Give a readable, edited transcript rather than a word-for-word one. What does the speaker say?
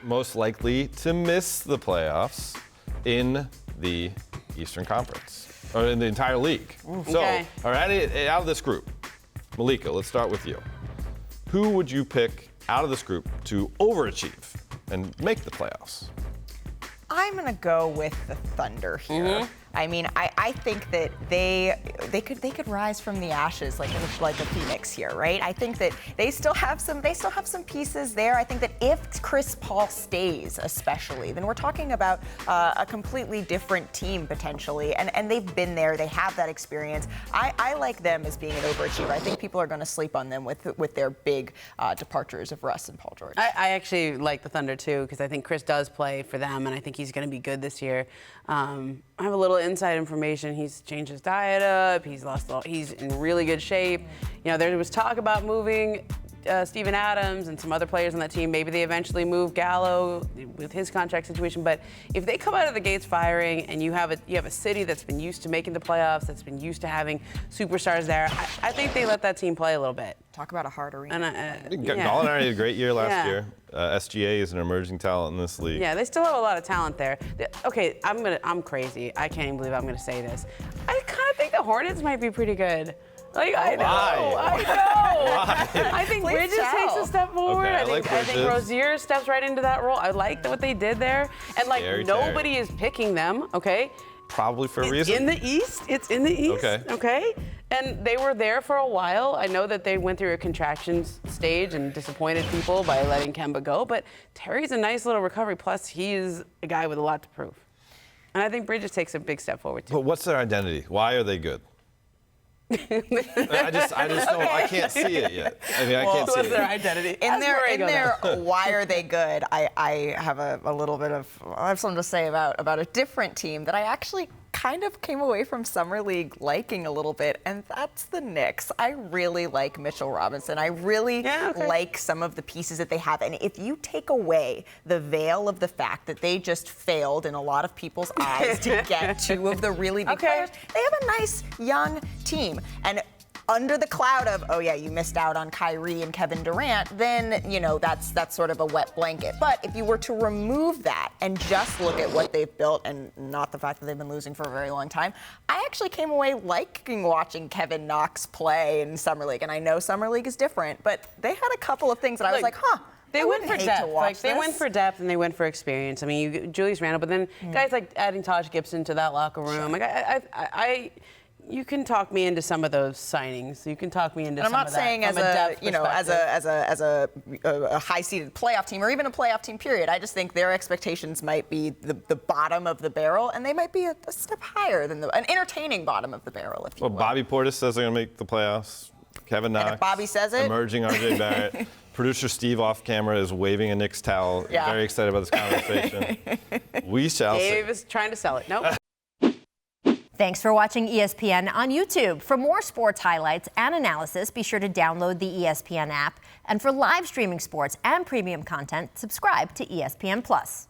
Most likely to miss the playoffs in the Eastern Conference, or in the entire league. Okay. So, all right, out of this group, Malika, let's start with you. Who would you pick out of this group to overachieve and make the playoffs? I'm going to go with the Thunder here. I mean, I think that they could rise from the ashes like a phoenix here, right? I think that they still have some pieces there. I think that if Chris Paul stays, especially, then we're talking about a completely different team potentially. And they've been there. They have that experience. I like them as being an overachiever. I think people are going to sleep on them with their big departures of Russ and Paul George. I actually like the Thunder too, because I think Chris does play for them, and I think he's going to be good this year. I have a little inside information. He's changed his diet up. He's in really good shape. You know, there was talk about moving Steven Adams and some other players on that team. Maybe they eventually move Gallo with his contract situation. But if they come out of the gates firing, and you have a city that's been used to making the playoffs, that's been used to having superstars there, I think they let that team play a little bit. Talk about a hard arena. Gallinari had a great year last year. SGA is an emerging talent in this league. Yeah, they still have a lot of talent there. Okay, I'm crazy. I can't even believe I'm going to say this. I kind of think the Hornets might be pretty good. Like, I know. I think Bridges takes a step forward. Okay, I think Rozier steps right into that role. I like what they did there. And like, nobody is picking them, okay? Probably for a reason. In the East. It's in the East. Okay. And they were there for a while. I know that they went through a contraction stage and disappointed people by letting Kemba go, but Terry's a nice little recovery. Plus, he is a guy with a lot to prove. And I think Bridges takes a big step forward too. But what's their identity? Why are they good? I just don't. I can't see it yet. I mean, I can't see it. What's their identity? In their why are they good? I have a little bit of, I have something to say about a different team that I actually kind of came away from Summer League liking a little bit, and that's the Knicks. I really like Mitchell Robinson. I really like some of the pieces that they have. And if you take away the veil of the fact that they just failed in a lot of people's eyes to get two of the really big players, they have a nice young team. And under the cloud of, oh yeah, you missed out on Kyrie and Kevin Durant, then, you know, that's sort of a wet blanket. But if you were to remove that and just look at what they've built and not the fact that they've been losing for a very long time, I actually came away liking watching Kevin Knox play in Summer League. And I know Summer League is different, but they had a couple of things that I was like, They went for depth. They went for depth and they went for experience. I mean, Julius Randle, but then guys like adding Taj Gibson to that locker room. Like you can talk me into some of those signings. You can talk me into some of that. I'm not saying as a high-seeded playoff team or even a playoff team period. I just think their expectations might be the bottom of the barrel, and they might be a step higher than an entertaining bottom of the barrel, if you will. Bobby Portis says they're going to make the playoffs. Kevin Knox. And if Bobby says it. Emerging RJ Barrett. Producer Steve off camera is waving a Knicks towel. Yeah. Very excited about this conversation. We shall see. Dave is trying to sell it. Nope. Thanks for watching ESPN on YouTube. For more sports highlights and analysis, be sure to download the ESPN app. And for live streaming sports and premium content, subscribe to ESPN+.